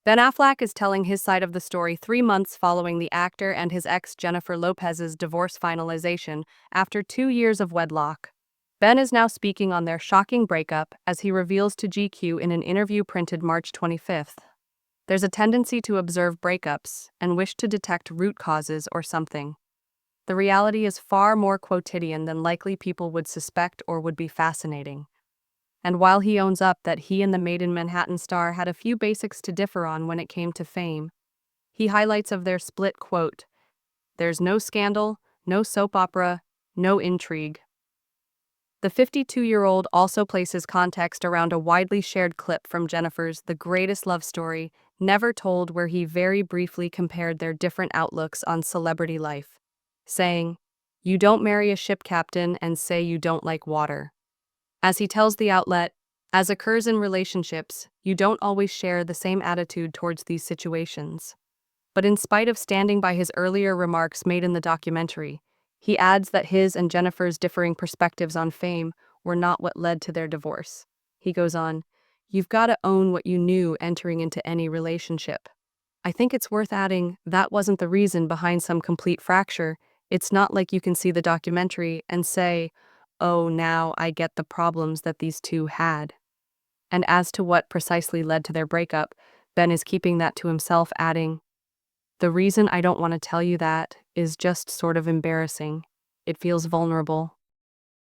Ben Affleck is telling his side of the story 3 months following the actor and his ex Jennifer Lopez's divorce finalization after 2 years of wedlock. Ben is now speaking on their shocking breakup as he reveals to GQ in an interview printed March 25th. There's a tendency to observe breakups and wish to detect root causes or something. The reality is far more quotidian than likely people would suspect or would be fascinating. And while he owns up that he and the Made in Manhattan star had a few basics to differ on when it came to fame, he highlights of their split quote, "There's no scandal, no soap opera, no intrigue." The 52-year-old also places context around a widely shared clip from Jennifer's The Greatest Love Story, Never Told, where he very briefly compared their different outlooks on celebrity life, saying, "You don't marry a ship captain and say you don't like water." As he tells the outlet, as occurs in relationships, you don't always share the same attitude towards these situations. But in spite of standing by his earlier remarks made in the documentary, he adds that his and Jennifer's differing perspectives on fame were not what led to their divorce. He goes on, "You've got to own what you knew entering into any relationship." I think it's worth adding that wasn't the reason behind some complete fracture. It's not like you can see the documentary and say, "Oh, now I get the problems that these two had." And as to what precisely led to their breakup, Ben is keeping that to himself, adding, "The reason I don't want to tell you that is just sort of embarrassing. It feels vulnerable."